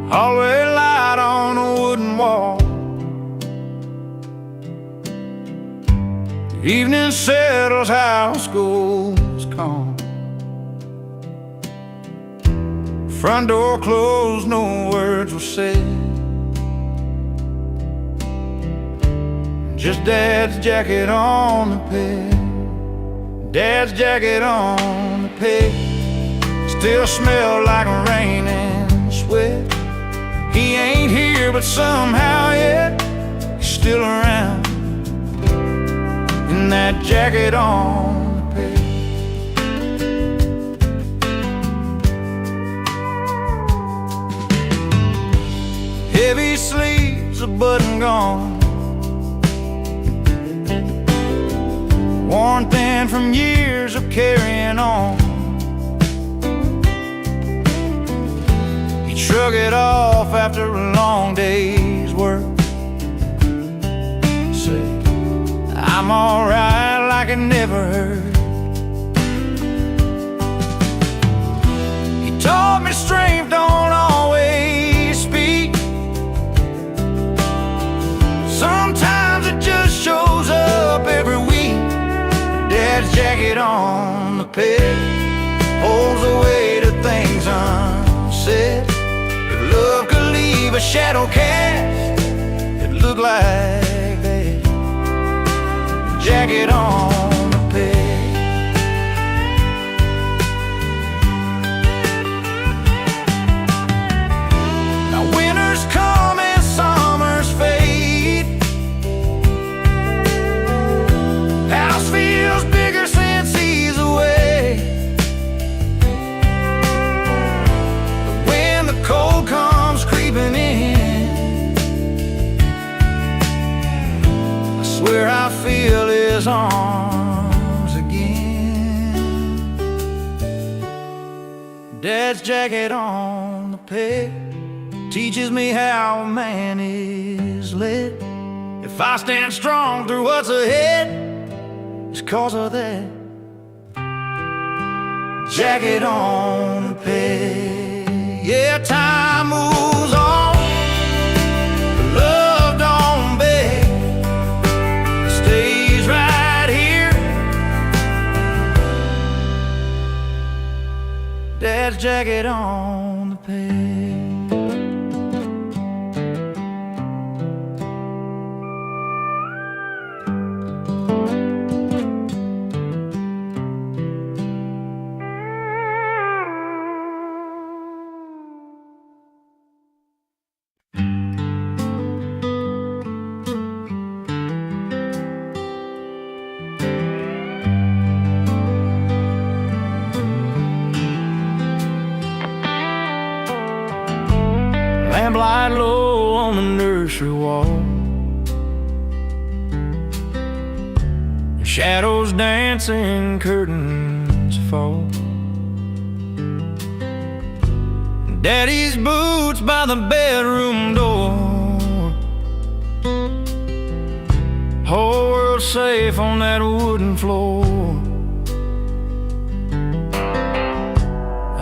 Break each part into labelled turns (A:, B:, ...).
A: hallway light on a wooden wall. The evening settles, house goes calm. Front door closed, no words were said. Just Dad's jacket on the bed. Dad's jacket on the peg. Still smell like rain and sweat. He ain't here, but somehow yet he's still around in that jacket on the peg. Heavy sleeves, a button gone, worn thin from years of carrying on. He'd shrug it off after a long day's work, say, I'm alright, like it never hurt. He taught me strength don't always speak. Sometimes it just shows up every week. Dad's jacket on the peg holds the weight of things unsaid. If love could leave a shadow cast, it looked like that jacket on the peg. Now winters come and summers fade. House feels bigger since he's away. But when the cold comes creeping in, I swear I feel his arms again. Dad's jacket on the peg teaches me how a man is led. If I stand strong through what's ahead, it's 'cause of that jacket on the peg. Yeah, time moves on, but love don't beg. It stays right here. Dad's jacket on the peg. Lamplight low on the nursery wall, shadows dancing, curtains fall. Daddy's boots by the bedroom door. Whole world safe on that wooden floor.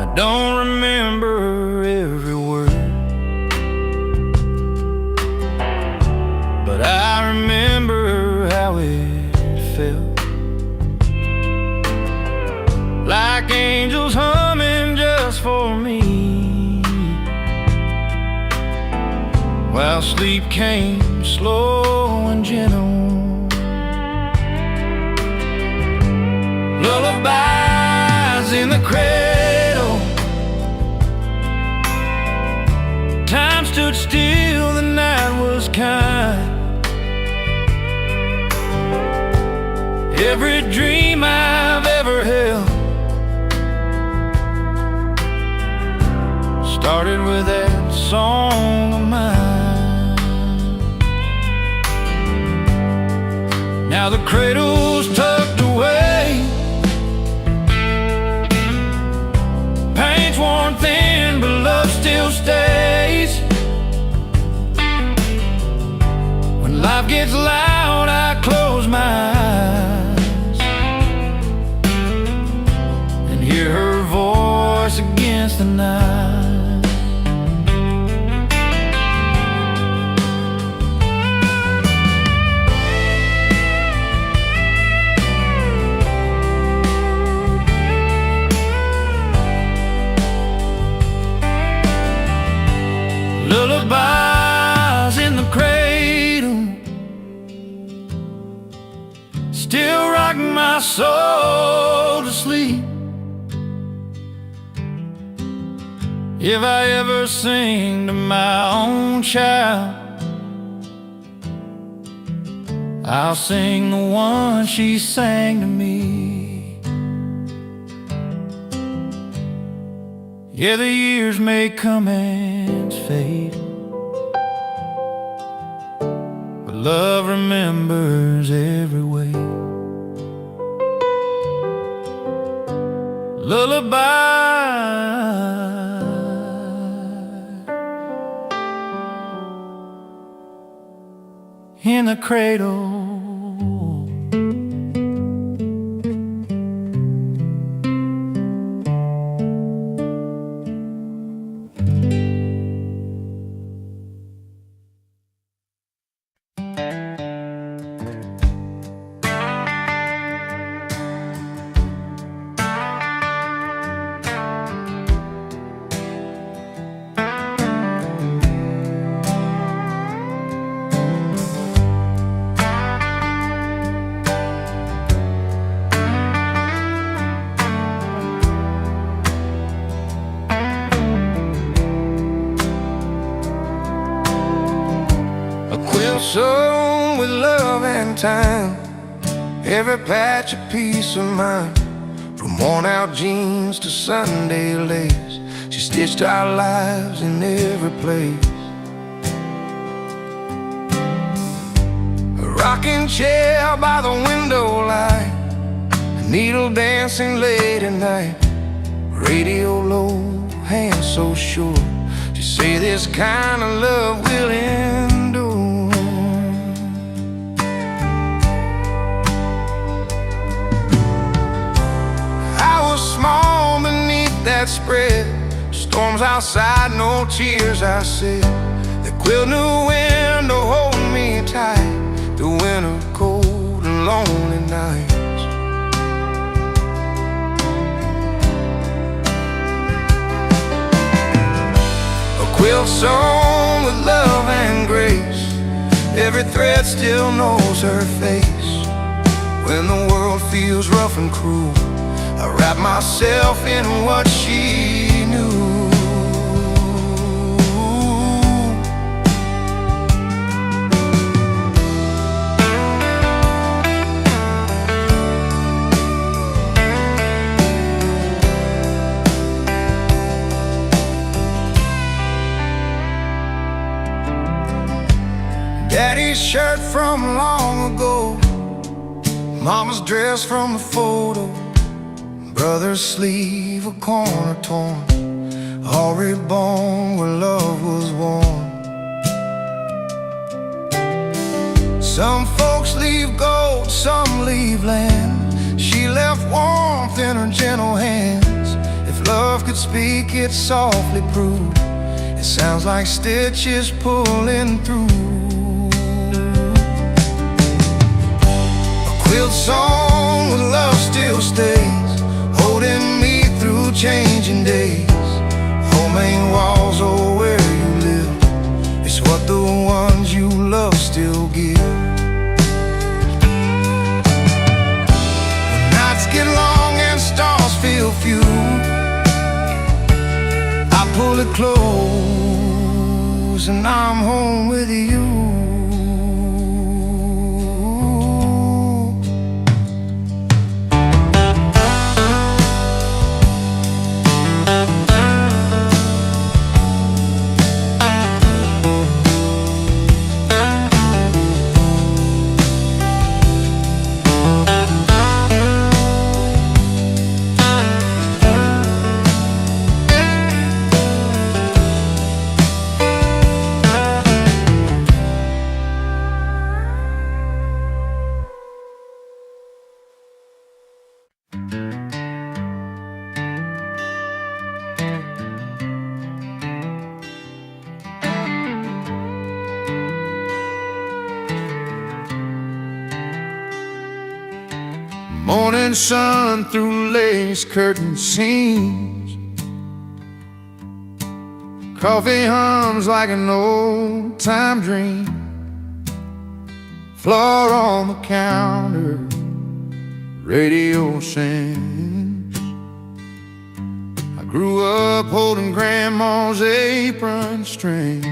A: I don't remember every word, but I remember how it felt. Like angels humming just for me, while sleep came slow and gentle. Lullabies in the cradle. Time stood still, the night was kind. Every dream I've ever held started with that song of mine. Now the cradle's tucked away, paint's worn thin, but love still stays. When life gets loud, I close my eyes and hear her voice against the night. soul to sleep. If I ever sing to my own child, I'll sing the one she sang to me. Yeah, the years may come and fade, but love remembers every way. Lullaby in the cradle. Sown with love and time, every patch a piece of mine. From worn-out jeans to Sunday lace, she stitched our lives in every place. A rocking chair by the window light, a needle dancing late at night, radio low, hands so sure. She say this kind of love will endure. Small beneath that spread, storms outside, no tears, I said. The quilt knew when to hold me tight, the winter cold and lonely nights. A quilt sewn with love and grace, every thread still knows her face. When the world feels rough and cruel, I wrap myself in what she knew. Daddy's shirt from long ago, Mama's dress from the photo, brother's sleeve a corner torn, all reborn where love was warm. Some folks leave gold, some leave land. She left warmth in her gentle hands. If love could speak, it softly proved. It sounds like stitches pulling through. A quilt song with love still stays, holding me through changing days. Homemade walls, oh, where you live, it's what the ones you love still give. When nights get long and stars feel few, I pull it close and I'm home with you. Morning sun through lace curtain seams, coffee hums like an old time dream. Floor on the counter, radio sings. I grew up holding Grandma's apron strings,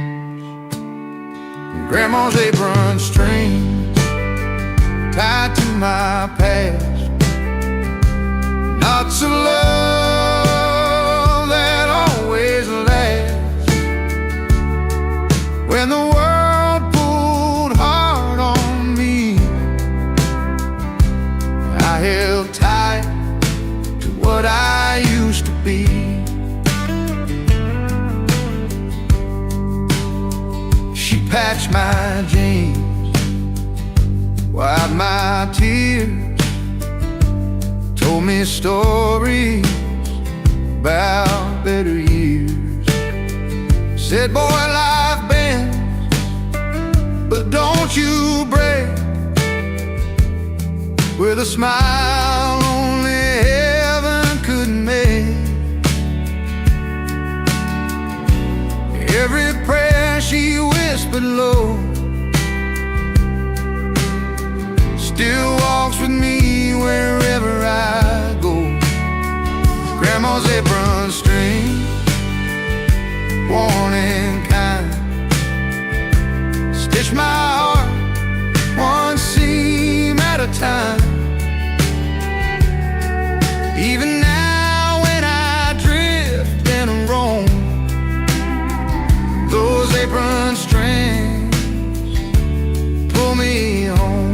A: Grandma's apron strings tied to my past. Lots of love that always lasts. When the world pulled hard on me, I held tight to what I used to be. She patched my jeans, wiped my tears, told me stories about better years. Said, boy, life bends, but don't you break. With a smile only heaven could make. Every prayer she whispered low still walks with me wherever I go. Grandma's apron string, worn and kind, stitch my heart one seam at a time. Even now when I drift and roam, those apron strings pull me home.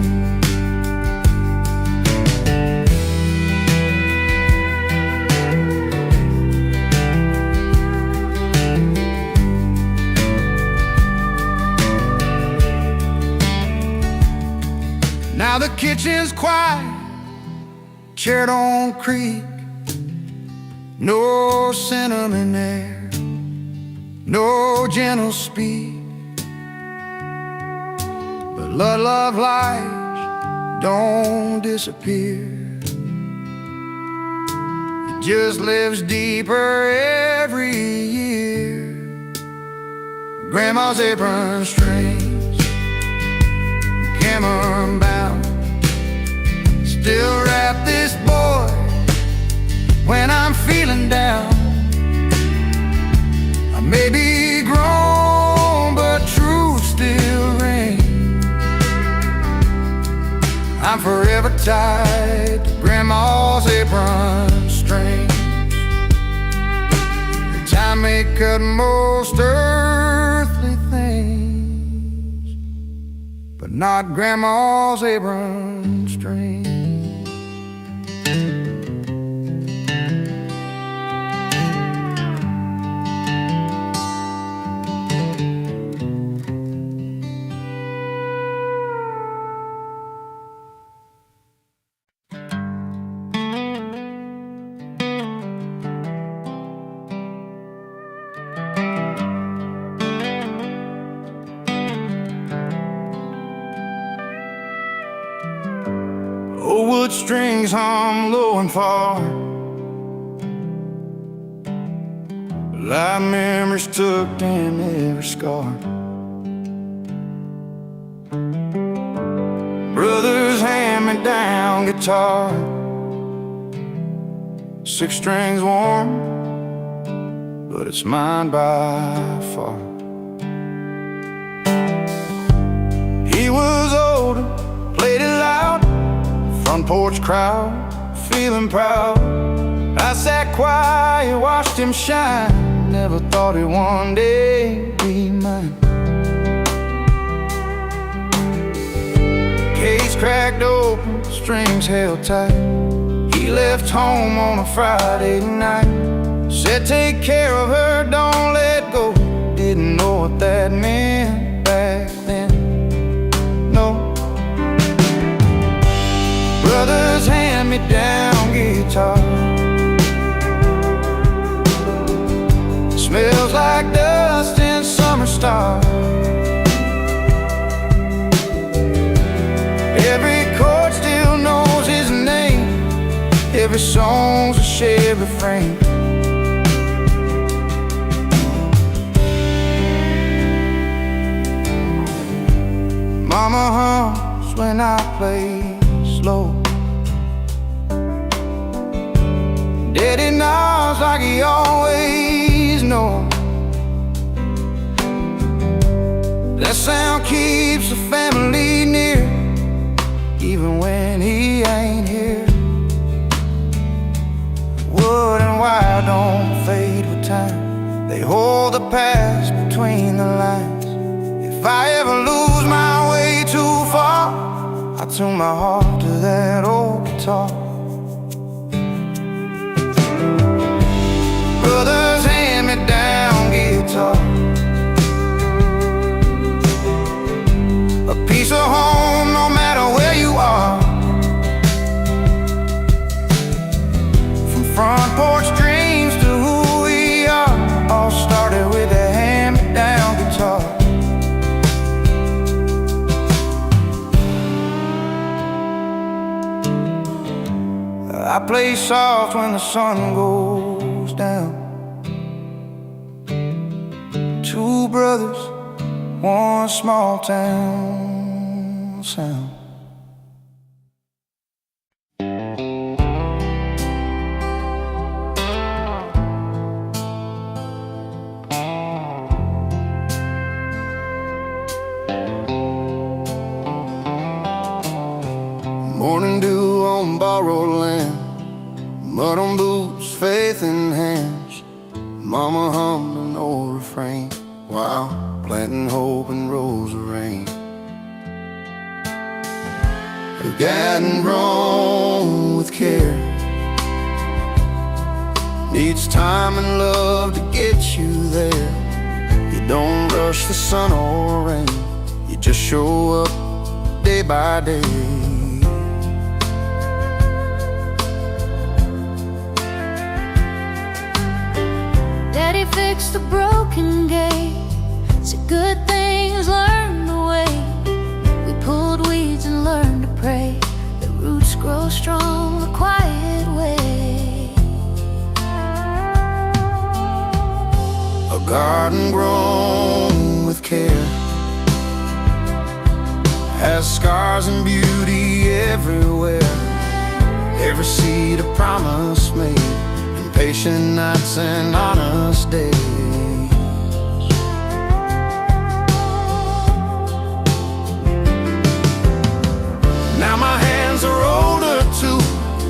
A: Now the kitchen's quiet, chair don't creak, no cinnamon air, no gentle speak. But love lies don't disappear. It just lives deeper every year. Grandma's apron strings, camera bound, still wrap this boy when I'm feeling down. I may be grown, but truth still reigns. I'm forever tied to Grandma's apron strings. The time may cut most earthly things, but not Grandma's apron strings. Old wood strings hum low and far, live memories tucked in every scar. Brother's hand-me-down guitar, 6 strings warm, but it's mine by far. He was older, played it loud, front porch crowd, feeling proud. I sat quiet, watched him shine, never thought he'd one day be mine. Case cracked open, strings held tight. He left home on a Friday night, said take care of her, don't let go. Didn't know what that meant back then, no. Brother's hand-me-down guitar smells like dust and summer stars. Every chord still knows his name, every song's a shared refrain. Mama hums when I play slow, Daddy nods like he always knows. That sound keeps the family near, even when he ain't here. Wood and wire don't fade with time. They hold the past between the lines. If I ever lose my way too far, I tune my heart to that old guitar. Brothers hand me down guitar, a piece of home no matter where you are. From front porch dreams to who we are, all started with a hand-me-down guitar. I play soft when the sun goes down. Two brothers, one small town sound. Morning dew on borrowed land, mud on boots, faith in hands. Mama hummed an old refrain while planting hope in rows of rain. We've gotten grown with care, needs time and love to get you there. You don't rush the sun or rain, you just show up day by day.
B: Daddy fixed the broken gate, said good things learn the way. We pulled weeds and learned to pray, the roots grow strong the quiet way.
A: A garden grown with care has scars and beauty everywhere. Every seed a promise made, patient nights and honest days. Now my hands are older too,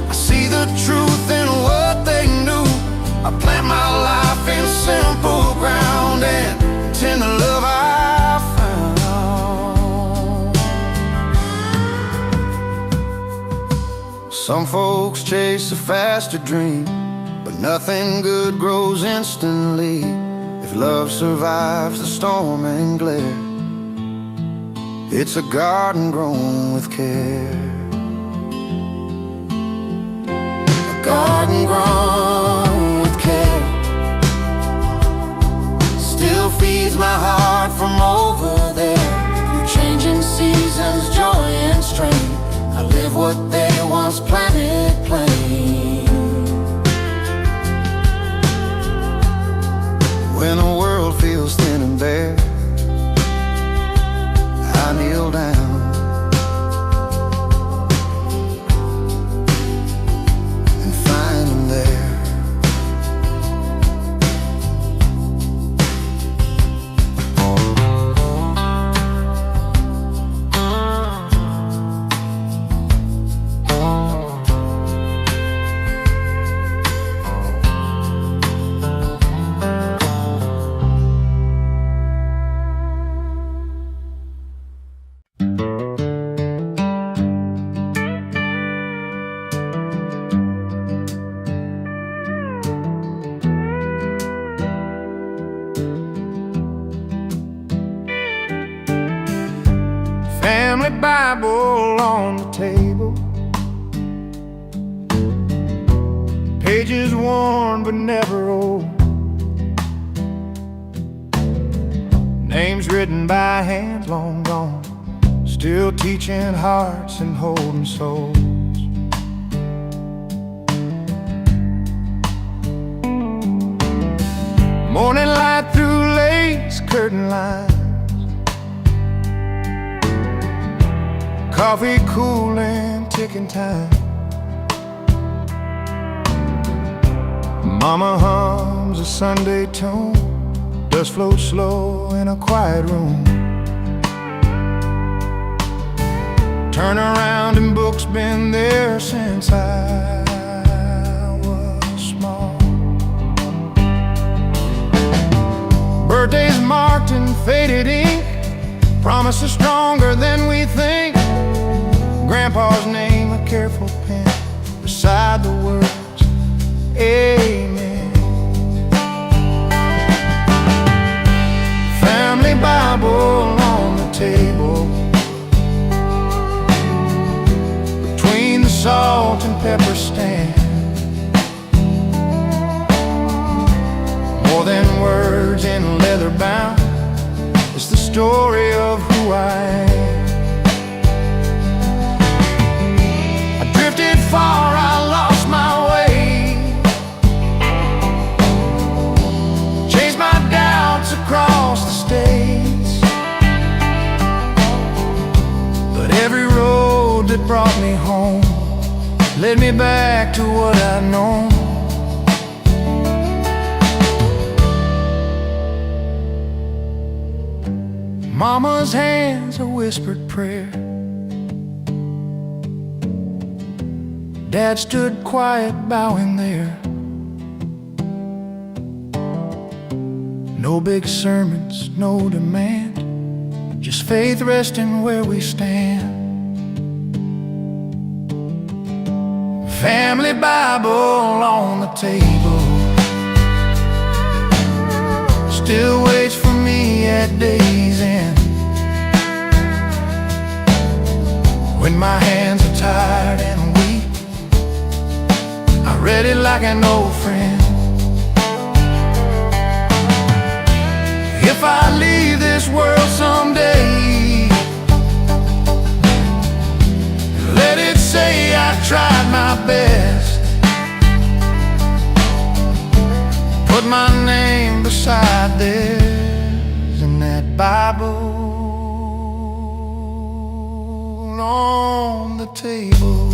A: I see the truth in what they knew. I plant my life in simple ground and tend the love I found. Some folks chase a faster dream, but nothing good grows instantly. If love survives the storm and glare, it's a garden grown with care. A garden grown with care still feeds my heart from over there. Through changing seasons, joy and strain, I live what they once planted plain. When the world feels thin and bare, I kneel down and find him there. Family Bible on the table, pages worn but never old, names written by hands long gone, still teaching hearts and holding souls. Morning light through lace curtain lines, coffee cooling, ticking time. Mama hums a Sunday tune, dust floats slow in a quiet room. Turn around and books been there since I was small. Birthdays marked in faded ink, promises stronger than we think. Grandpa's name, a careful pen beside the words, Amen. Family Bible on the table, between the salt and pepper stand. More than words in leather bound, it's the story of who I am. I drifted far, I lost my way, chased my doubts across the states, but every road that brought me home led me back to what I'd known. Mama's hands, a whispered prayer. Dad stood quiet, bowing there. No big sermons, no demand, just faith resting where we stand. Family Bible on the table still waits for me at day's end. When my hands are tired and weak, I read it like an old friend. If I leave this world someday, let it say I tried my best. Put my name beside theirs in that Bible on the table.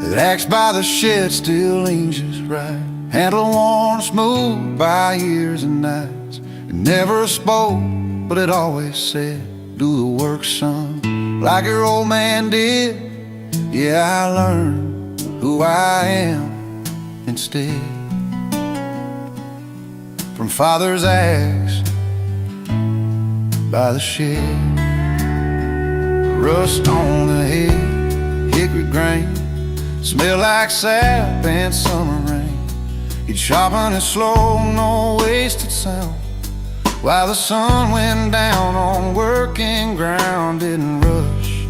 A: That axe by the shed still leans just right, handle worn smooth by years and nights. It never spoke, but it always said, do the work, son, like your old man did. Yeah, I learned who I am instead. From father's axe by the shed, rust on the head, hickory grain, smell like sap and summer rain. He'd sharpen it slow, no wasted sound, while the sun went down on working ground. Didn't rush,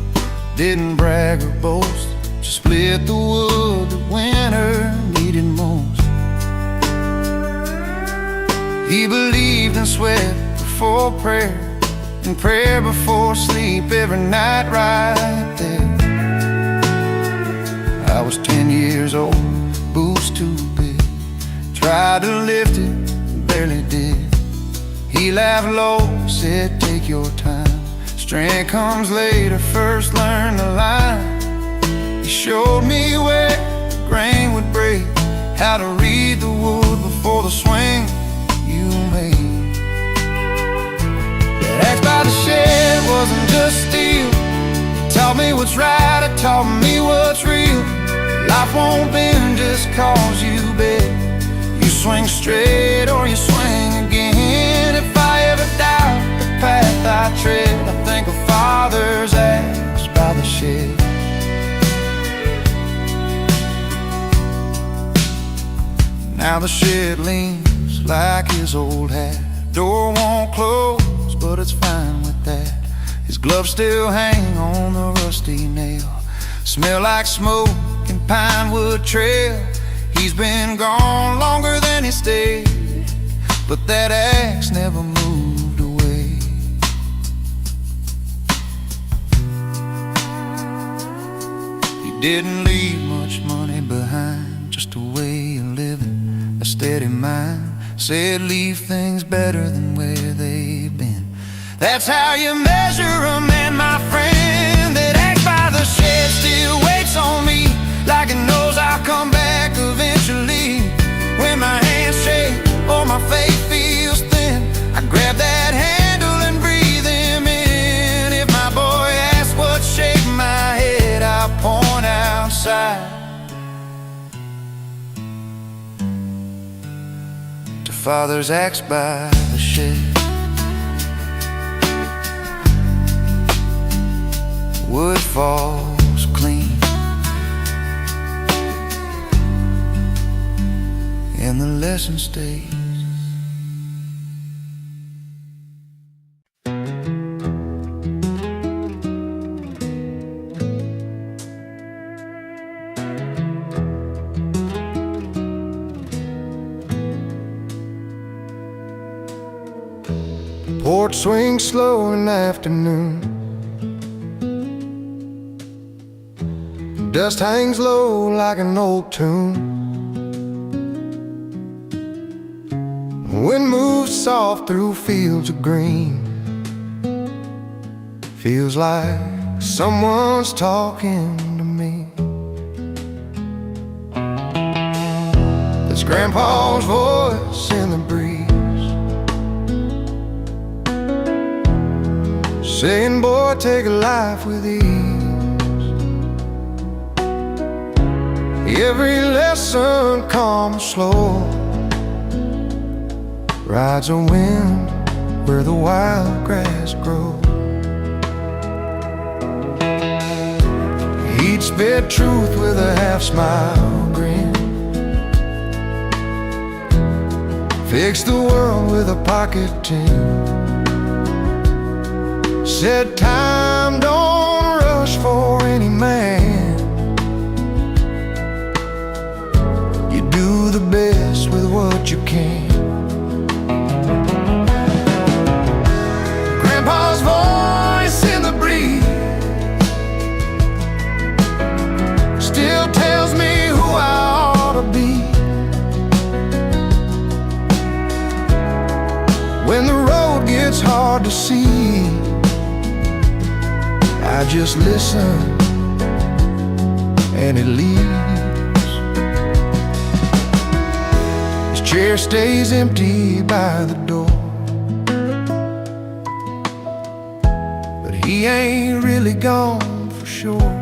A: didn't brag or boast, just split the wood that winter needed most. He believed in sweat before prayer, and prayer before sleep every night right there. I was 10 years old, boots too big, tried to lift it, barely did. He laughed low, said take your time, strength comes later, first learn the line. He showed me where the grain would break, how to read the wood before the swing you made. That axe by the shed wasn't just steel, it taught me what's right, it taught me what's real. Life won't bend just cause you bend, you swing straight or you swing again. If I ever doubt the path I tread, I think of father's axe by the shed. Now the shed leans like his old hat, door won't close, but it's fine with that. His gloves still hang on the rusty nail, smell like smoke and pine wood trail. He's been gone longer than he stayed, but that axe never moved away. He didn't leave much money behind, just a way of living, a steady mind. Said leave things better than where they've been. That's how you measure a man, my friend. That axe by the shed still waits on me, like it knows I'll come back eventually. When my hands shake or my faith feels thin, I grab that handle and breathe him in. If my boy asks what's shaking my head, I'll point outside to Father's axe by the shed. Wood falls clean, and the lesson stays. Porch swing slow in the afternoon, dust hangs low like an old tune. Wind moves soft through fields of green. Feels like someone's talking to me. It's Grandpa's voice in the breeze, saying, boy, take a life with ease. Every lesson comes slow, rides a wind where the wild grass grows. He'd spit truth with a half-smile grin, fix the world with a pocket tin. Said time don't rush for any man, you do the best with what you can. Grandpa's voice in the breeze still tells me who I ought to be. When the road gets hard to see, I just listen and it leads. His chair stays empty by the door, but he ain't really gone for sure.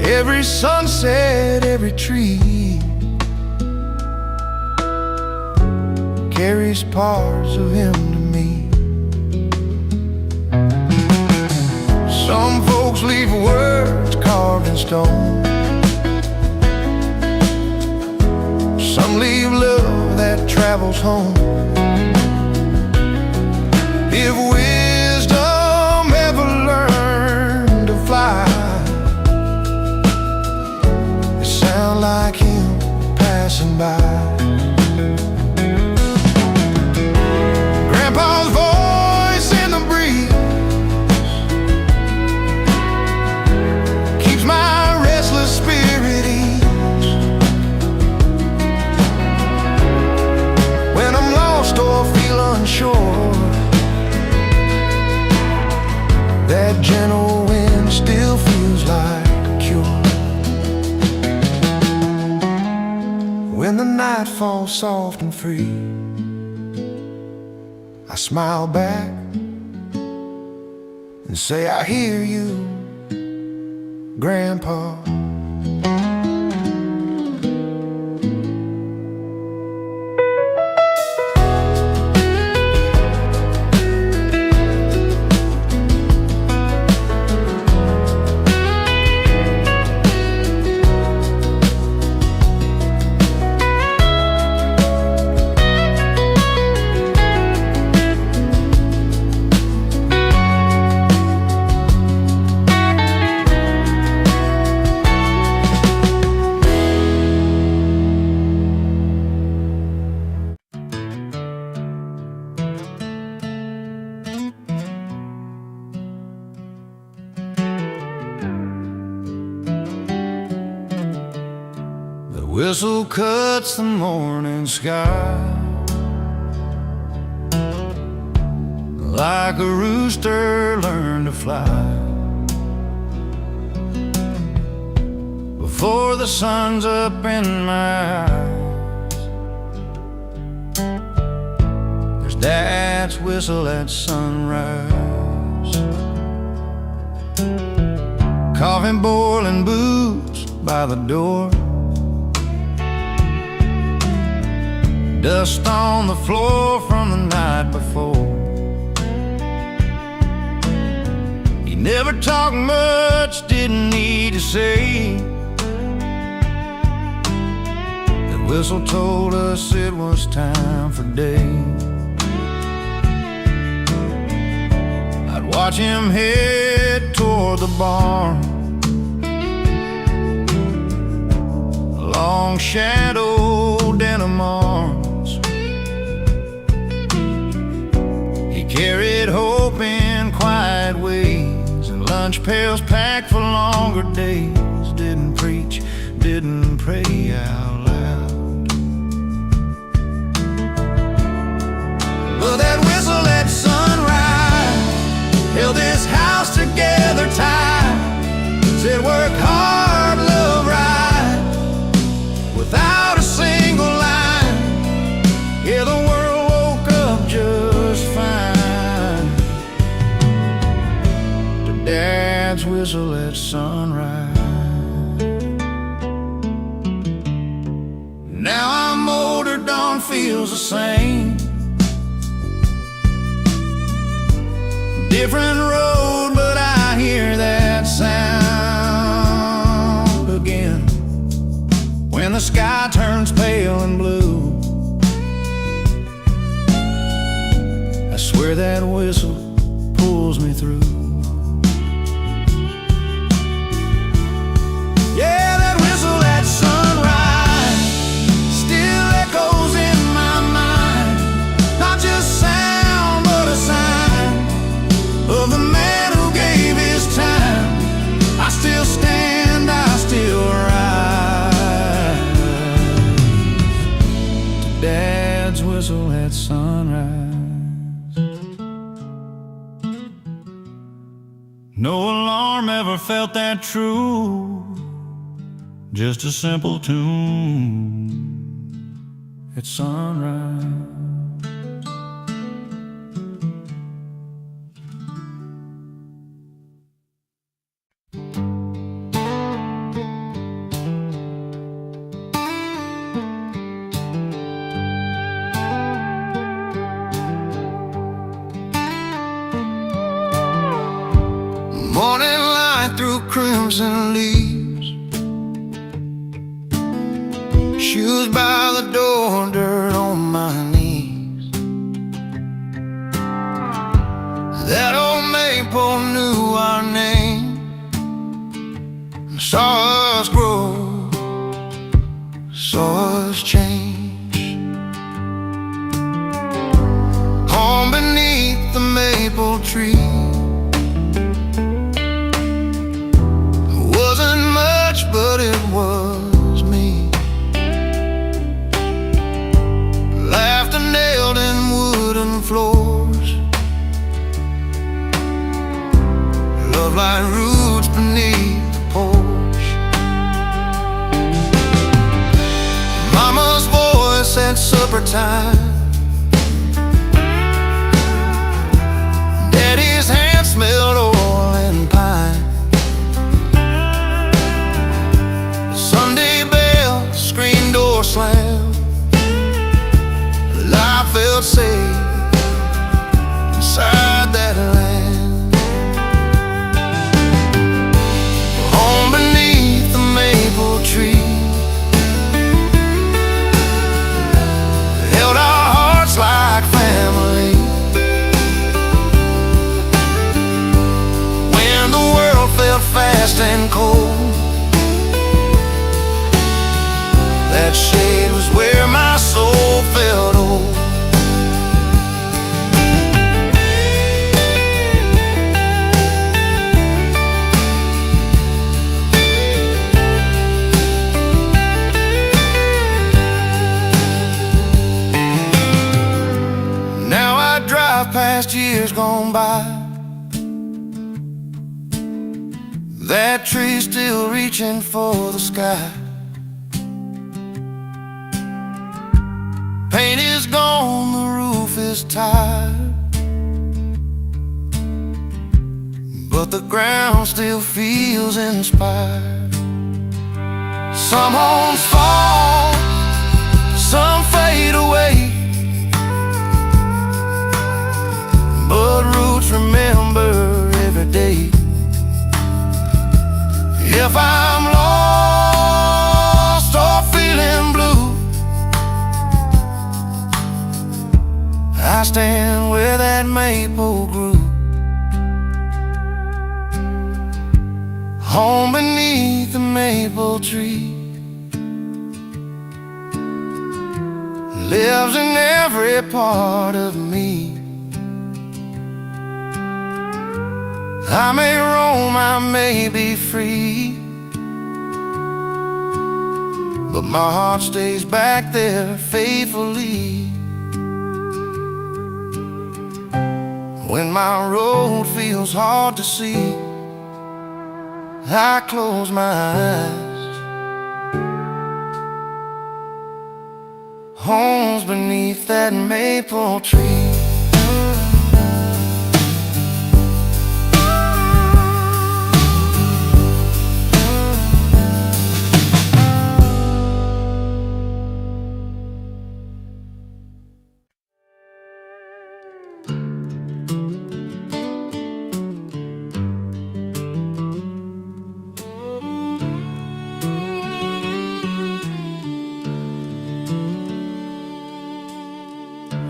A: Every sunset, every tree carries parts of him to me. Some folks leave words carved in stone, some leave love that travels home. If wisdom ever learned to fly, it sounds like him passing by. Grandpa's voice in the breeze keeps my restless spirit ease. When I'm lost or feel unsure, that gentle wind still feels like a cure. When the night falls soft and free, I smile back and say, I hear you, Grandpa. whistle cuts the morning sky like a rooster learned to fly before the sun's up in my eyes. There's Dad's whistle at sunrise, coffee, boiling booze by the door, dust on the floor from the night before. He never talked much, didn't need to say. The whistle told us it was time for day. I'd watch him head toward the barn, a long shadow denim arms. He carried hope in quiet ways, and lunch pails packed for longer days. Didn't preach, didn't pray out loud, but that whistle at sunrise held this house together tight. Said work hard, love right, without a single line. Yeah, the world woke up just fine to Dad's whistle at sunrise. Now I'm older, dawn feels the same. Different road, but I hear that sound again when the sky turns pale and blue. I swear that whistle pulls me through. Yeah, that whistle at sunrise still echoes in my mind. Not just sound, but a sign of the man who gave his time. I still stand, I still rise to Dad's whistle at sunrise. No alarm ever felt that true, just a simple tune at sunrise. Morning light through crimson leaves, shoes by the door, dirt on my knees. That old maple knew our name and saw us grow, saw us change. Home beneath the maple tree, but it was me. Laughter nailed in wooden floors, love like roots beneath the porch. Mama's voice at supper time, Daddy's hand smelled oil and pine. Slam, life felt safe inside that land. Home beneath the maple tree held our past years gone by, that tree still reaching for the sky. Paint is gone, the roof is tired, but the ground still feels inspired. Some homes fall, some fade away, but roots remember every day. If I'm lost or feeling blue, I stand where that maple grew. Home beneath the maple tree lives in every part of me. I may roam, I may be free, but my heart stays back there faithfully. When my road feels hard to see, I close my eyes. Home's beneath that maple tree.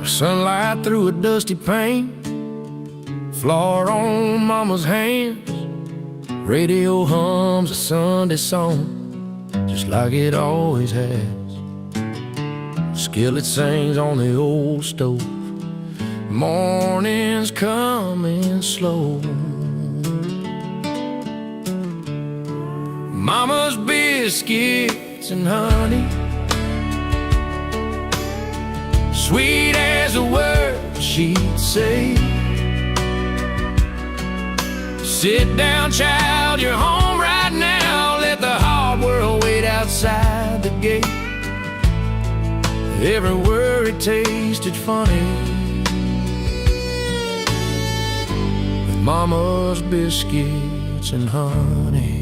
A: Sunlight through a dusty pane, floor on mama's hands. Radio hums a Sunday song, just like it always has. Skillet sings on the old stove, morning's coming slow. Mama's biscuits and honey, sweet as a word she'd say. Sit down, child, you're home right now. Let the hard world wait outside the gate. Every word tasted funny with mama's biscuits and honey.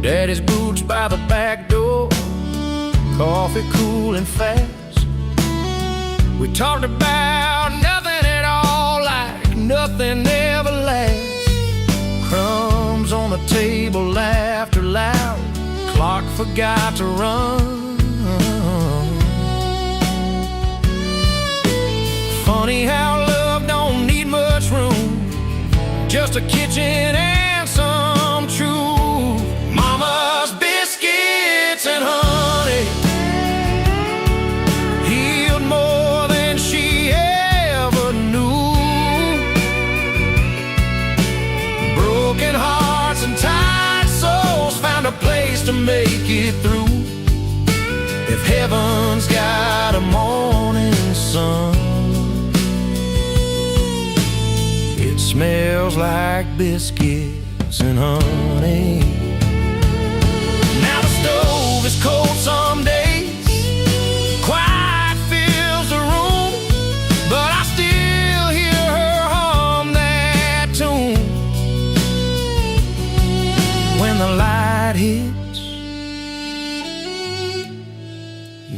A: Daddy's boots by the back door, coffee cool and fast. We talked about nothing at all, like nothing ever lasts. Crumbs on the table, laughter loud, clock forgot to run. Funny how love don't need much room, just a kitchen and some truth. Mama's biscuits and honey healed more than she ever knew. Broken hearts and tired souls found a place to make it through. If heaven's got a morning sun, it smells like biscuits and honey. Stove is cold some days, quiet fills the room, but I still hear her hum that tune. When the light hits,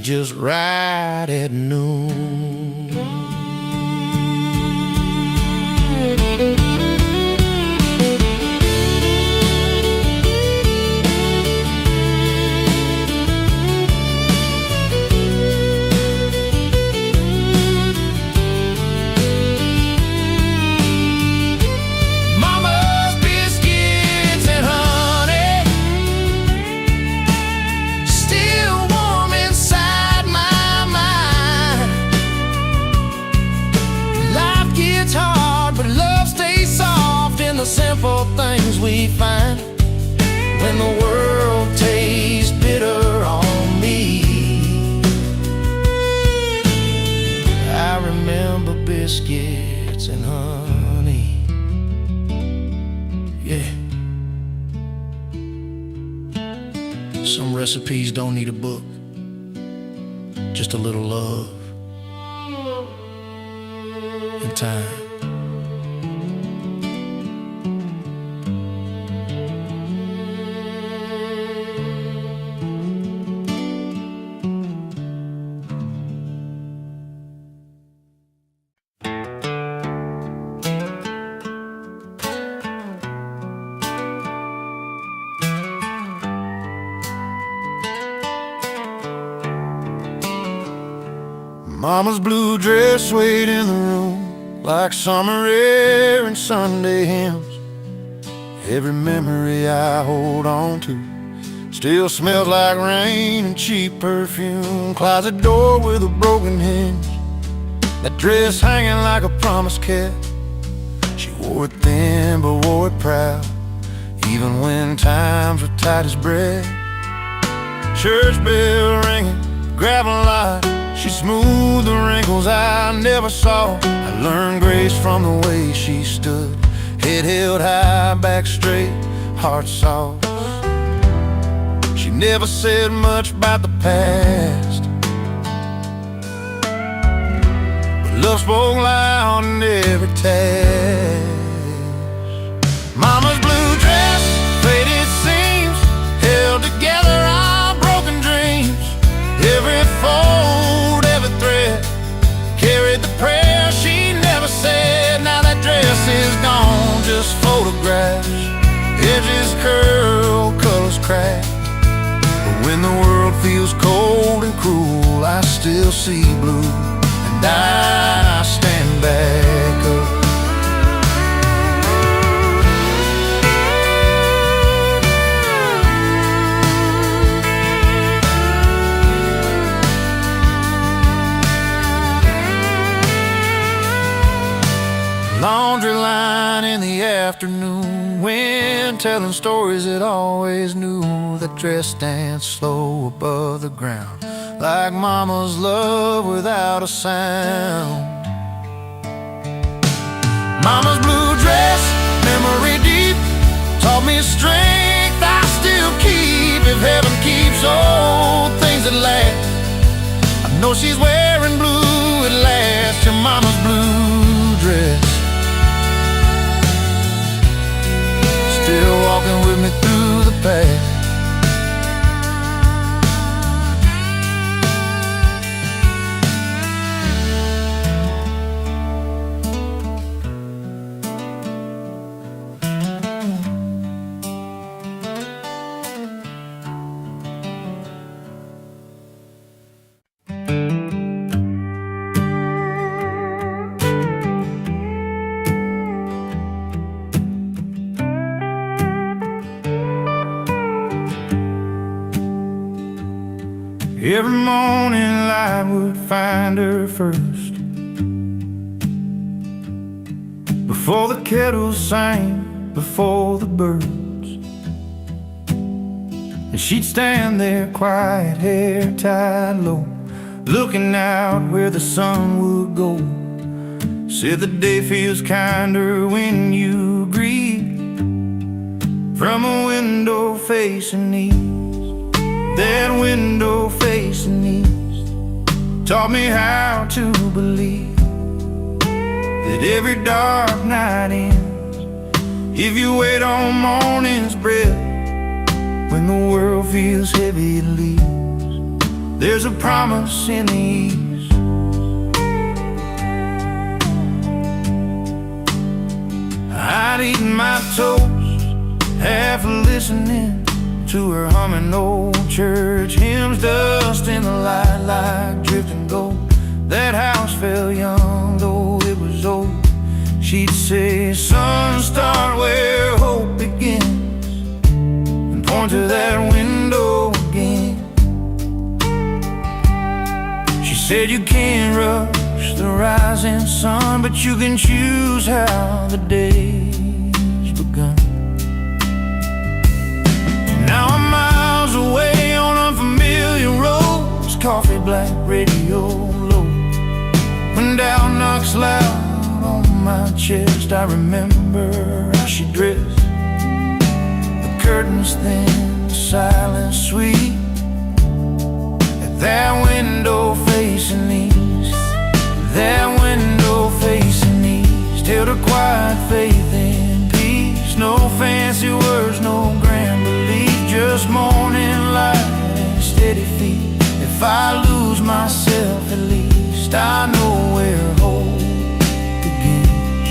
A: just right at noon. The simple things we find when the world tastes bitter on me. biscuits and honey. Yeah. Some recipes don't need a book, just a little love and time. Mama's blue dress swayed in the room like summer air and Sunday hymns. Every memory I hold on to still smells like rain and cheap perfume. Closet door with a broken hinge, that dress hanging like a promise kept. She wore it thin but wore it proud, even when times were tight as bread. Church bell ringing, gravel light, she smoothed the wrinkles I never saw. I learned grace from the way she stood, head held high, back straight, heart soft. She never said much about the past, but love spoke loud in every task. Mama's blue dress, faded seams, held together our broken dreams. Every fold, every thread, carried the prayer she never said. Now that dress is gone, just photographs, edges curl, colors crack. But when the world feels cold and cruel, I still see blue, and I stand back up. Laundry line in the afternoon, wind telling stories it always knew. That dress danced slow above the ground, like mama's love without a sound. Mama's blue dress, memory deep, taught me strength I still keep. If heaven keeps all things that last, I know she's wearing blue at last. Your mama's blue dress, still walking with me through the past. Every morning light would find her first, before the kettle sang, before the birds. And she'd stand there quiet, hair tied low, looking out where the sun would go. Said the day feels kinder when you greet from a window facing east. That window facing east taught me how to believe that every dark night ends if you wait on morning's breath. When the world feels heavy it leaves, there's a promise in the east. I'd eaten my toast, half listening to her humming old church hymns, dust in the light like drifting gold. That house fell young, though it was old. She'd say, son, start where hope begins, and point to that window again. She said, you can't rush the rising sun, but you can choose how the day's begun. Now I'm miles away on unfamiliar roads, coffee black, radio low, When doubt knocks loud on my chest, I remember how she dressed. The curtains thin, the silence sweet. At that window facing east, that window facing east, held a quiet faith in peace. No fancy words, no grand belief, just morning light and steady feet. If I lose myself, at least I know where hope begins.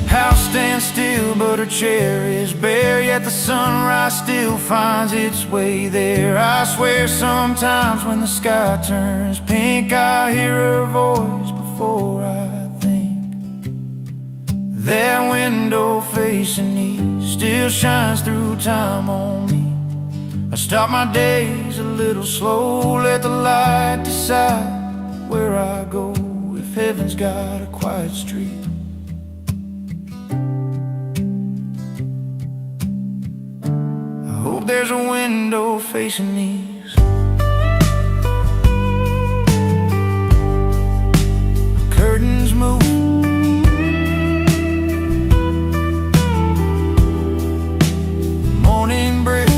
A: House stands still, but her chair is bare, yet the sunrise still finds its way there. I swear sometimes when the sky turns pink, I hear her voice before I think. That window facing east still shines through time on me. I start my days a little slow, let the light decide where I go. If heaven's got a quiet street, I hope there's a window facing east. Curtains move, morning break,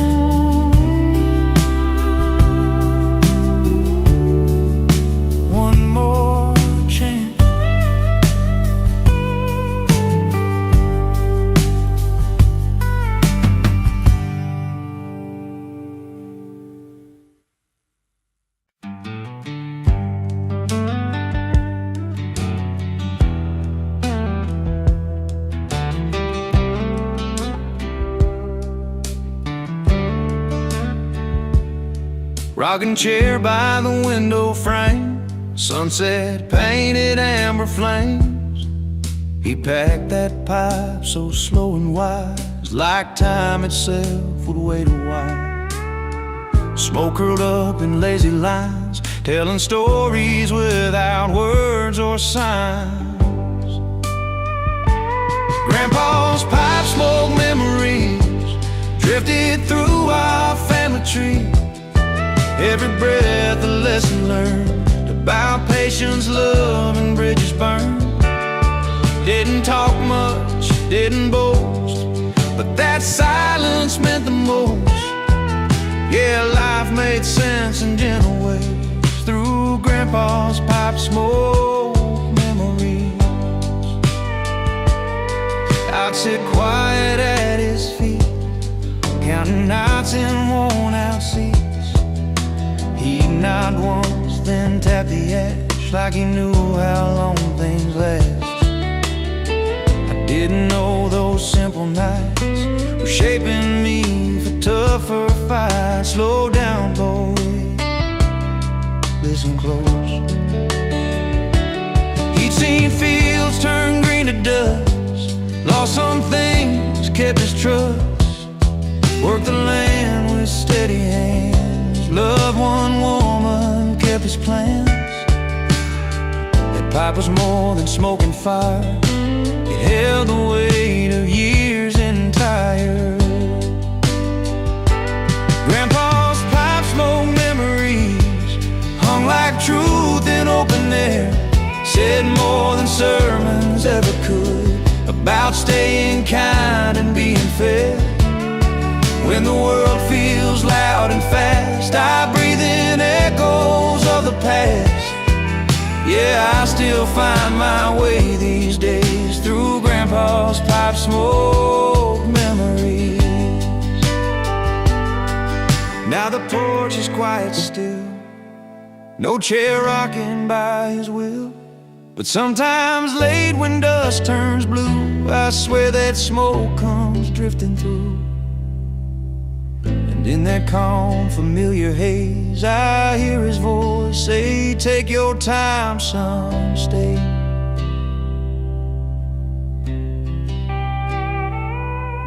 A: rocking chair by the window frame, sunset painted amber flames. He packed that pipe so slow and wise, like time itself would wait a while. Smoke curled up in lazy lines, telling stories without words or signs. Grandpa's pipe smoke memories drifted through our family tree. Every breath a lesson learned about patience, love, and bridges burned. Didn't talk much, didn't boast, but that silence meant the most. Yeah, life made sense in gentle ways through Grandpa's pipe smoke memories. I'd sit quiet at his feet, counting nights in worn-out seats. He'd nod once, then tap the ash, like he knew how long things last. I didn't know those simple nights were shaping me for tougher fights. Slow down, boy, listen close. He'd seen fields turn green to dust, lost some things, kept his trust. Worked the land with steady hands, loved one woman, kept his plans. That pipe was more than smoke and fire, it held the weight of years entire. Grandpa's pipe smoke memories hung like truth in open air, said more than sermons ever could about staying kind and being fair. When the world feels loud and fast, I breathe in echoes of the past. Yeah, I still find my way these days through Grandpa's pipe smoke memories. Now the porch is quiet still, no chair rocking by his will. But sometimes late when dust turns blue, I swear that smoke comes drifting through. And in that calm, familiar haze, I hear his voice say, take your time, son, stay.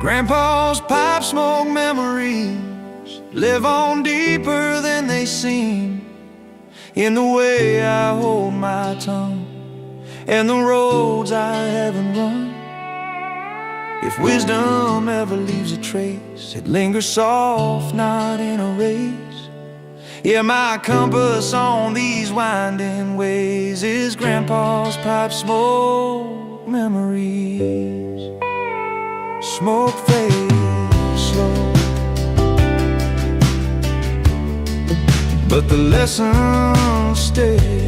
A: Grandpa's pipe smoke memories live on deeper than they seem, in the way I hold my tongue and the roads I haven't run. If wisdom ever leaves a trace, it lingers soft, not in a race. Yeah, my compass on these winding ways is Grandpa's pipe smoke memories. Smoke fades slow, but the lessons stay.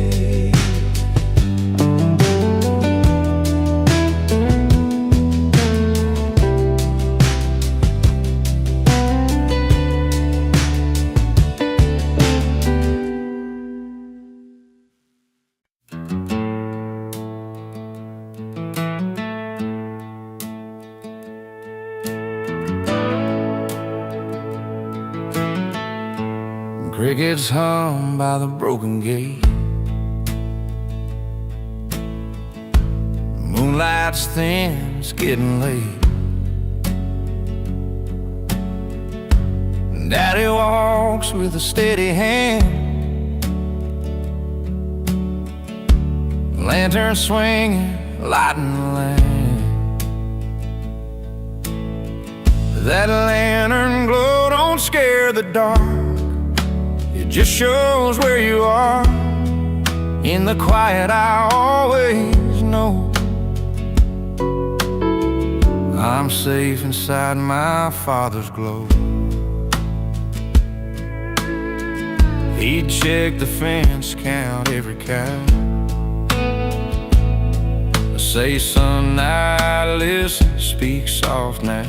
A: Crickets hum by the broken gate. Moonlight's thin, it's getting late. Daddy walks with a steady hand, lantern swinging, lighting the land. That lantern glow don't scare the dark, it just shows where you are. In the quiet I always know I'm safe inside my Father's glow. He'd check the fence, count every cow, say, son, now listen, speak soft now.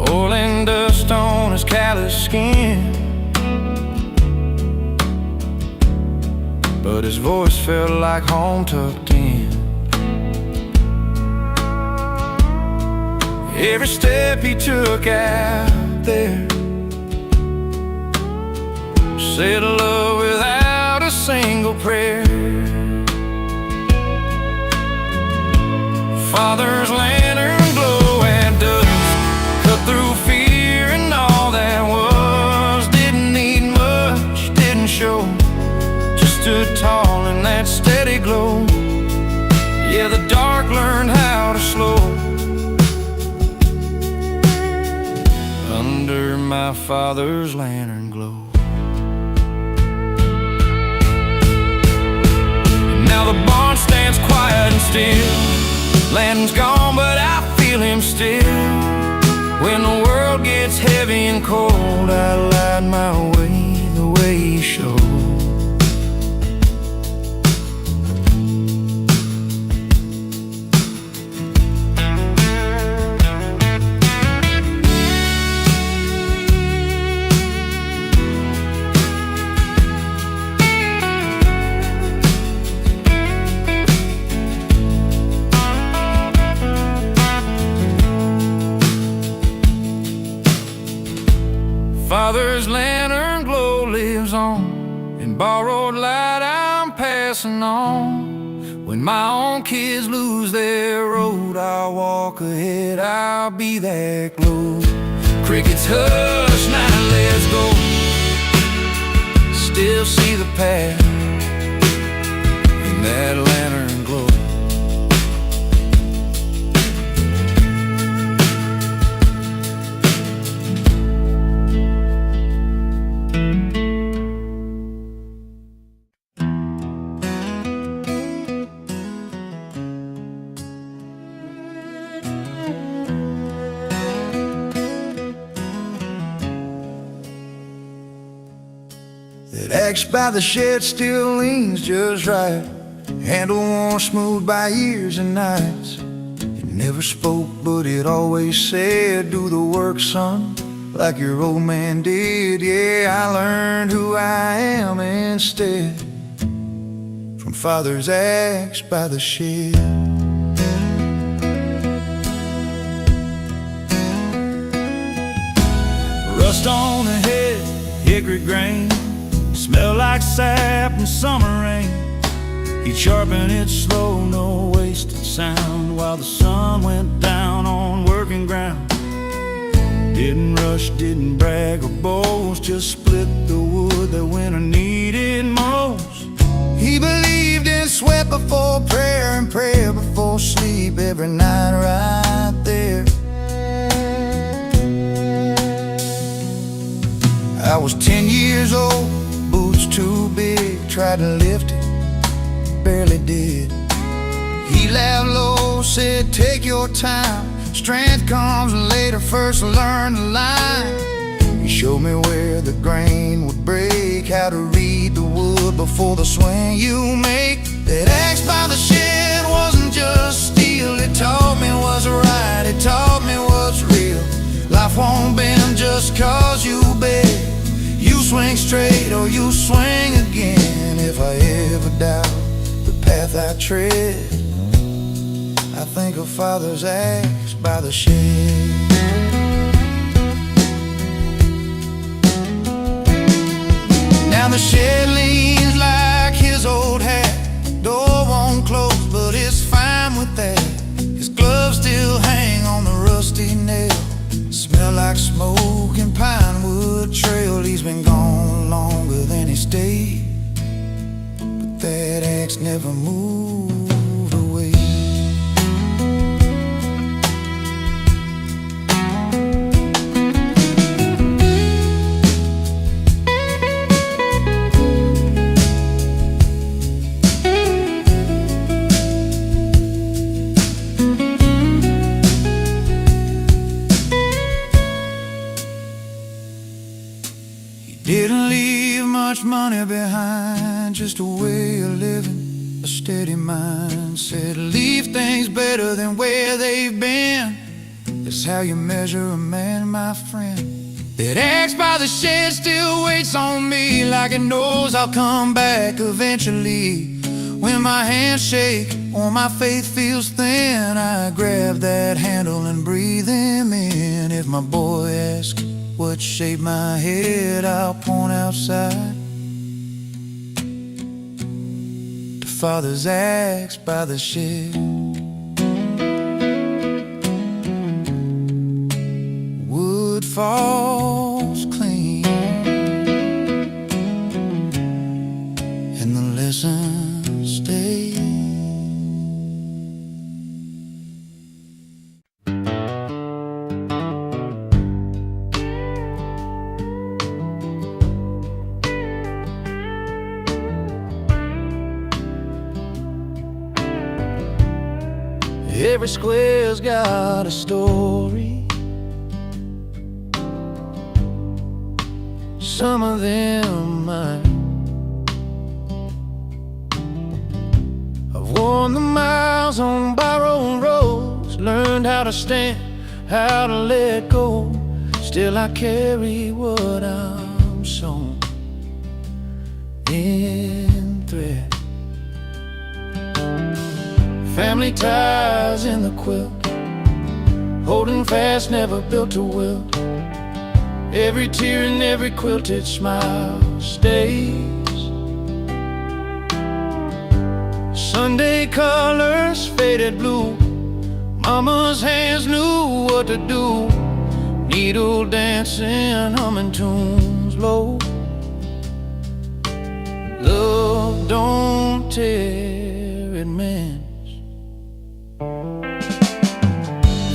A: Oil and dust on his callous skin, but his voice felt like home tucked in. Every step he took out there said love without a single prayer. Father's lantern glow at dusk, cut through fear and all that was. Didn't need much, didn't show, just stood tall in that steady glow. Yeah, the dark learned how to slow under my Father's lantern glow. Now the barn stands quiet and still, lantern's gone but I feel him still. When the world gets heavy and cold, I light my way the way he showed. Father's lantern glow lives on, and borrowed light I'm passing on. When my own kids lose their road, I'll walk ahead, I'll be that glow. Crickets hush, now let's go, still see the path in that lantern glow. That axe by the shed still leans just right, handle worn smooth by years and nights. It never spoke, but it always said, do the work, son, like your old man did. Yeah, I learned who I am instead from Father's axe by the shed. Rust on the head, hickory grain, smell like sap and summer rain. He'd sharpen it slow, no wasted sound, while the sun went down on working ground. Didn't rush, didn't brag or boast, just split the wood that winter needed most. He believed in sweat before prayer and prayer before sleep every night right there. I was 10 years old, boots too big, tried to lift it, barely did. He laughed low, said take your time, strength comes later, first learn the line. He showed me where the grain would break, how to read the wood before the swing you make. That axe by the shed wasn't just steel, it taught me what's right, it taught me what's real. Life won't bend just cause you beg. You swing straight or you swing again. If I ever doubt the path I tread, I think of Father's axe by the shed. Now the shed leans like his old hat. Door won't close, but it's fine with that. His gloves still hang on the rusty nail. Smell like smoke and pine wood trail. He's been gone longer than he stayed, but that axe never moved away. Didn't leave much money behind, just a way of living, a steady mind. Said leave things better than where they've been. That's how you measure a man, my friend. That axe by the shed still waits on me, like it knows I'll come back eventually. When my hands shake or my faith feels thin, I grab that handle and breathe him in. If my boy asks what shaped my head, I'll point outside to Father's axe by the shed. Wood falls clean, and the lessons stay. Every square's got a story. Some of them mine. I've worn the miles on borrowed roads, learned how to stand, how to let go. Still I carry what I'm sown in thread. Family ties in the quilt, holding fast, never built to wilt. Every tear and every quilted smile stays. Sunday colors faded blue, Mama's hands knew what to do. Needle dancing, humming tunes low. Love don't tear, it mends.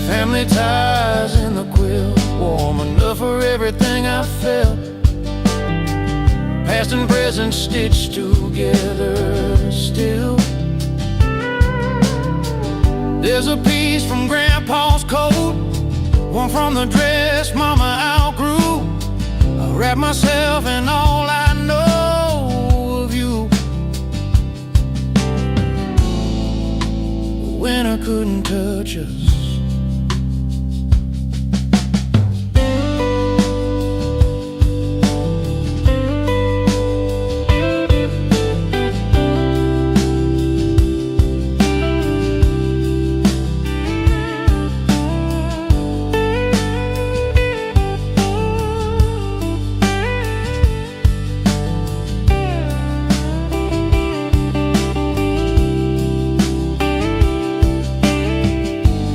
A: Family ties in the quilt, warm enough for everything I felt. Past and present stitched together still. There's a piece from Grandpa's coat, one from the dress Mama outgrew. I wrap myself in all I know of you. The winter couldn't touch us.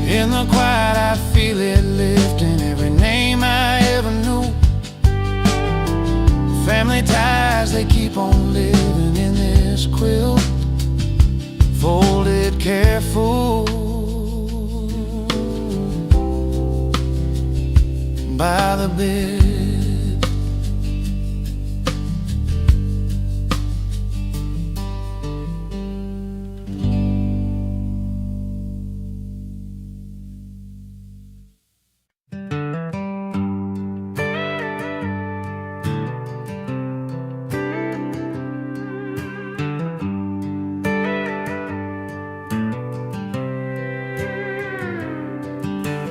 A: In the quiet I feel it lifting every name I ever knew. Family ties, they keep on living in this quilt, folded careful by the bed.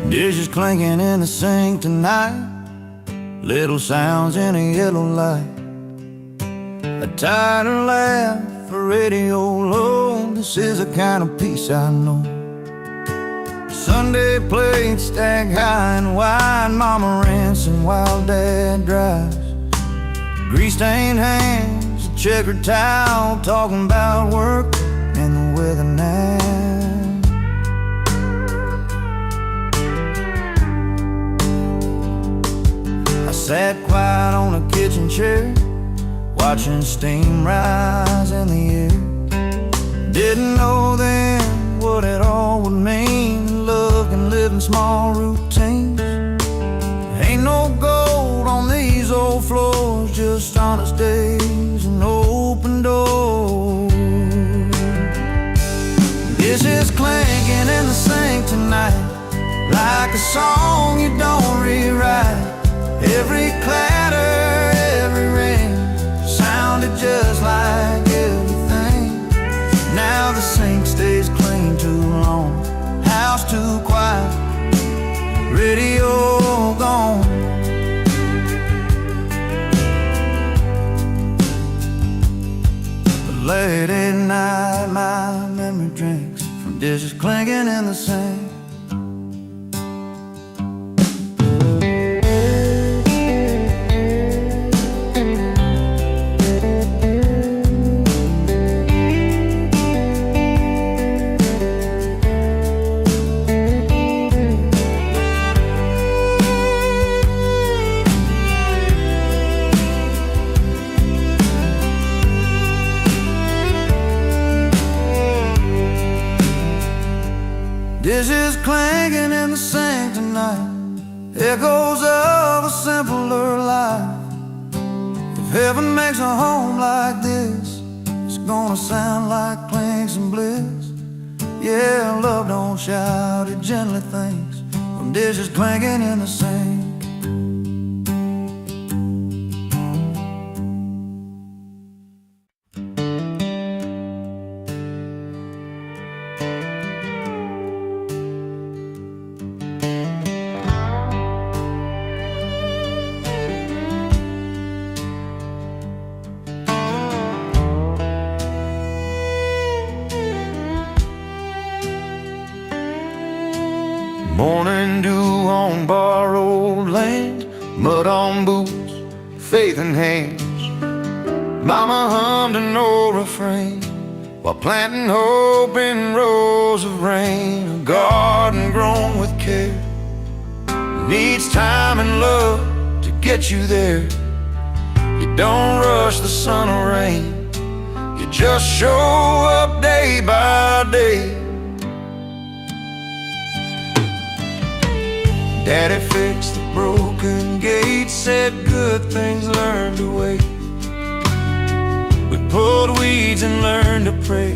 A: Dishes clinking in the sink tonight, little sounds in a yellow light. A tighter laugh, a radio low. This is the kind of peace I know. Sunday plates stacked high and wide, mama rinsing while dad drives. Grease-stained hands, a checkered towel, talking about work and the weather now. I sat quiet on a kitchen chair, watching steam rise in the air. Didn't know then what it all would mean. Love can live in small routines. Ain't no gold on these old floors, just honest days and open doors. Dishes clinking in the sink tonight, like a song you don't rewrite. Every clatter, every ring sounded just like everything. Now the sink stays clean too long, house too quiet, radio gone. But late at night my memory drinks from dishes clinking in the sink. Dishes clanking in the sink tonight, echoes of a simpler life. If heaven makes a home like this, it's gonna sound like clinks and bliss. Yeah, love don't shout, it gently thinks when dishes clanking in the sink. Morning dew on borrowed land, mud on boots, faith in hands. Mama hummed an old refrain while planting hope in rows of rain. A garden grown with care needs time and love to get you there. You don't rush the sun or rain, you just show up day by day. Daddy fixed the broken gate, said good things learn to wait. We pulled weeds and learned to pray,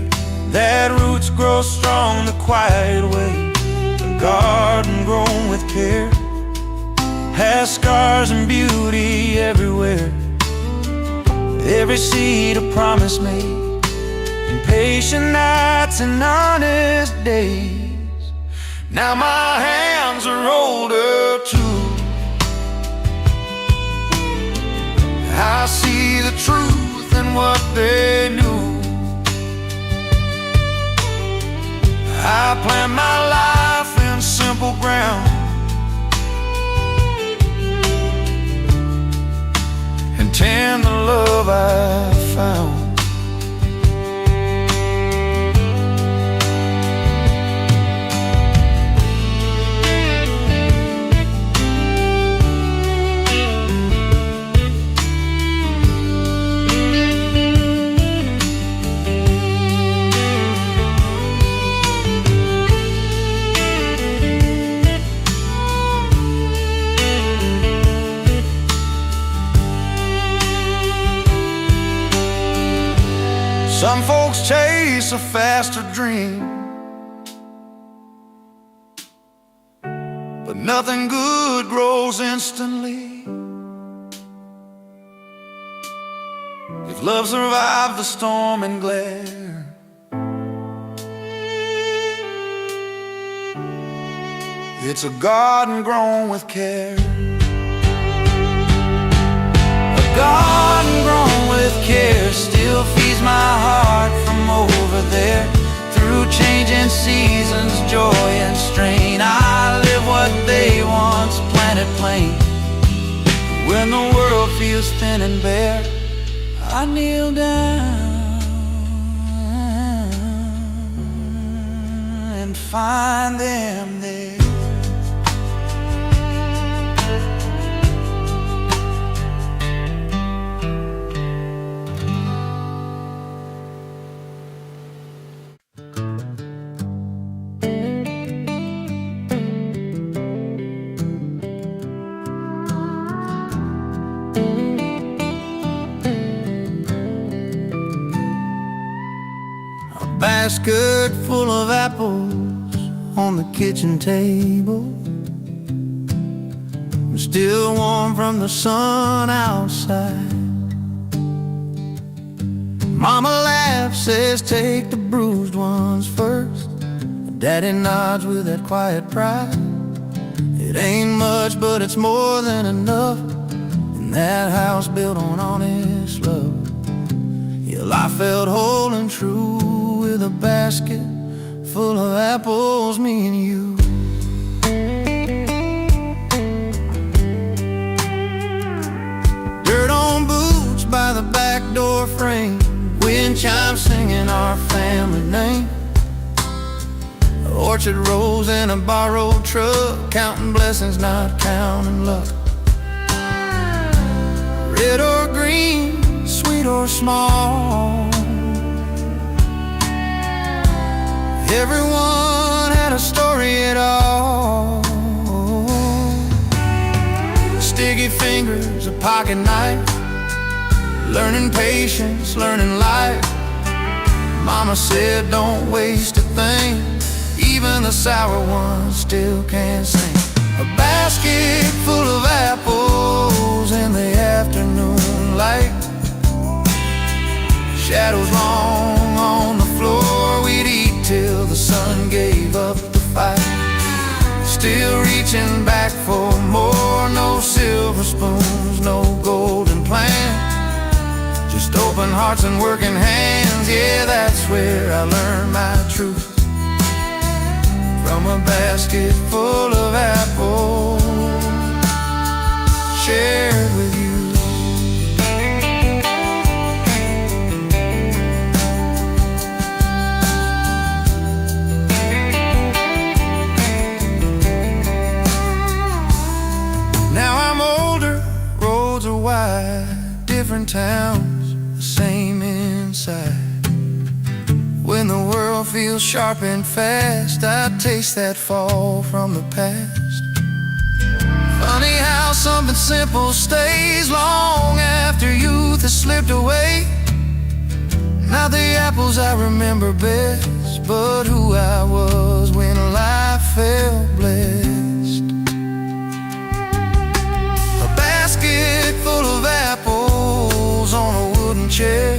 A: that roots grow strong the quiet way. A garden grown with care has scars and beauty everywhere. Every seed a promise made, in patient nights and honest days. Now my hands are older too, I see the truth in what they knew. I plant my life in simple ground and tend the love I found. Some folks chase a faster dream, but nothing good grows instantly. If love survived the storm and glare, It's a garden grown with care. A garden grown with care still feeds my heart from over there. Through changing seasons, joy and strain, I live what they once planted plain. When the world feels thin and bare, I kneel down and find them there. Basket full of apples on the kitchen table, still warm from the sun outside. Mama laughs, says take the bruised ones first. Daddy nods with that quiet pride. It ain't much, but it's more than enough in that house built on honest love. Yeah, I felt whole and true with a basket full of apples, me and you. Dirt on boots by the back door frame, wind chimes singing our family name. Orchard rows in a borrowed truck, counting blessings, not counting luck. Red or green, sweet or small, everyone had a story at all. Sticky fingers, a pocket knife, learning patience, learning life. Mama said don't waste a thing, even the sour ones still can't sing. A basket full of apples in the afternoon light, shadows long on the floor, we'd eat till the sun gave up the fight. Still reaching back for more, no silver spoons, no golden plan, just open hearts and working hands. Yeah, that's where I learned my truth, from a basket full of apples shared with you. Different towns, the same inside. When the world feels sharp and fast, I taste that fall from the past. Funny how something simple stays long after youth has slipped away. Not the apples I remember best, but who I was when life felt blessed. A basket full of apples on a wooden chair.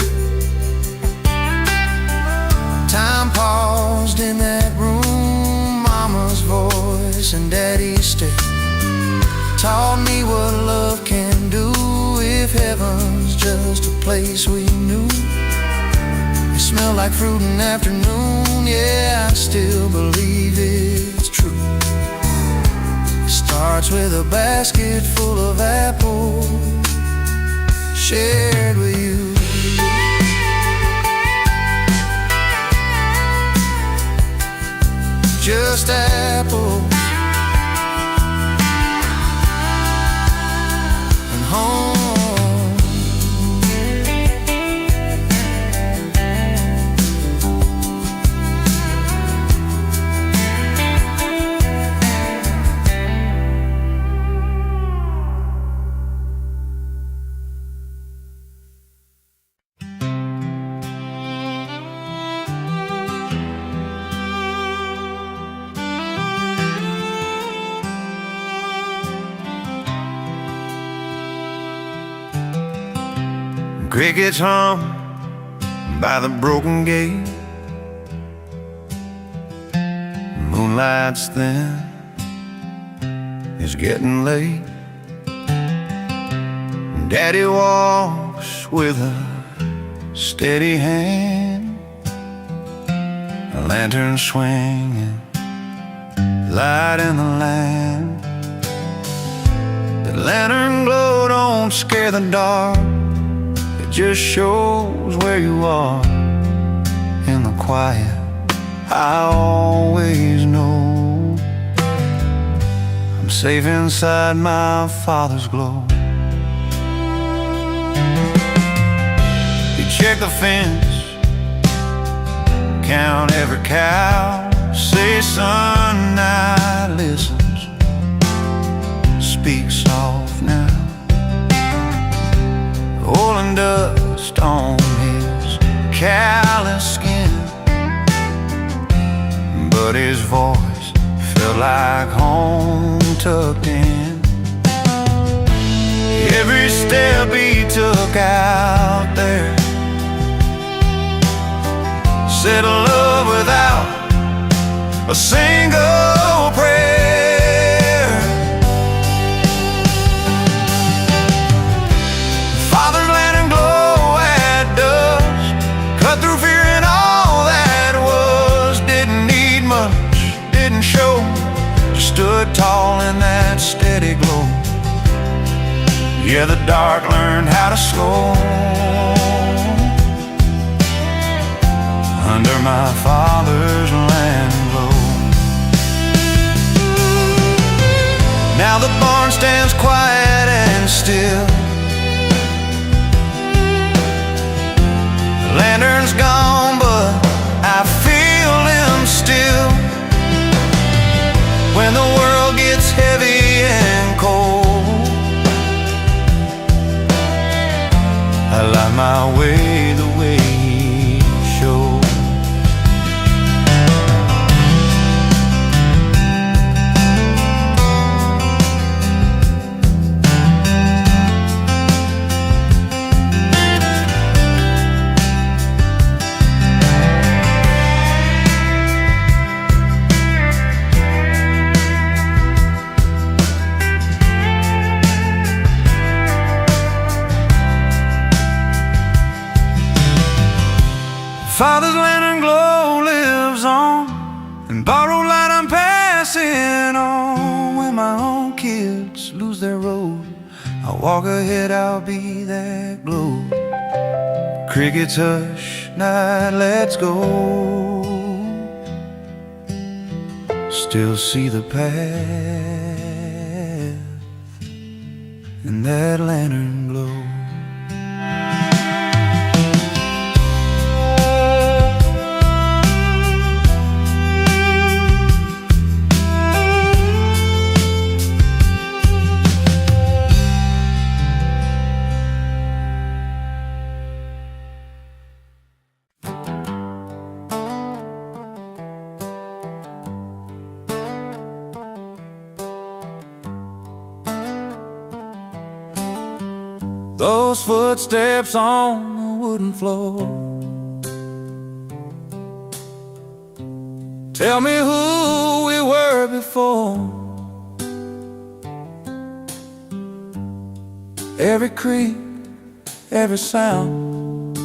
A: Time paused in that room, Mama's voice and Daddy's stare taught me what love can do if heaven's just a place we knew. It smelled like fruit in the afternoon, yeah, I still believe it's true. It starts with a basket full of apples shared with you. Just apples and home. Crickets hum by the broken gate, moonlight's thin is getting late. Daddy walks with a steady hand, a lantern swinging, light in the land. The lantern glow don't scare the dark, it just shows where you are. In the quiet, I always know I'm safe inside my Father's glow. You check the fence, count every cow, say son, I listens, speak soft now. Rolling dust on his callous skin, but his voice felt like home tucked in. Every step he took out there said love without a single prayer. Father's lantern glow at dusk, cut through fear and all that was. Didn't need much, didn't show, just stood tall in that steady glow. Yeah, the dark learned how to slow under my Father's land glow. Now the barn stands quiet and still, the lantern's gone, but I feel him still. When the world gets heavy and cold, I light my way the way he showed. Father's lantern glow lives on, and borrowed light I'm passing on. When my own kids lose their road, I'll walk ahead, I'll be that glow. Crickets hush, night lets go, still see the path in that lantern glow. Those footsteps on the wooden floor tell me who we were before. Every creak, every sound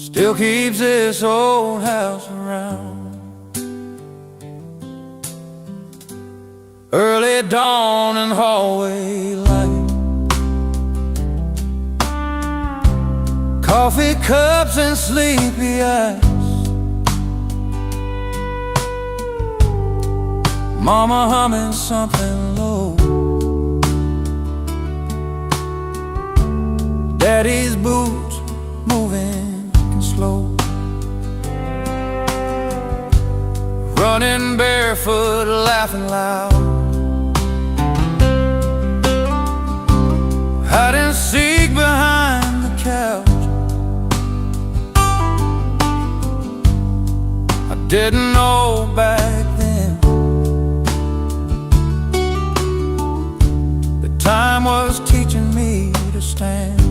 A: still keeps this old house around. Early dawn and hallway light, coffee cups and sleepy eyes, Mama humming something low, Daddy's boots moving slow, running barefoot, laughing loud, hide and seek behind the couch. I didn't know back then that time was teaching me to stand.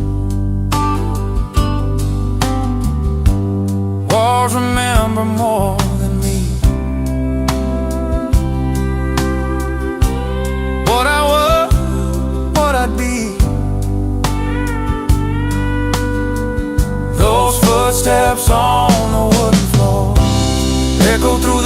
A: Walls remember more than me, footsteps on the wooden floor echo through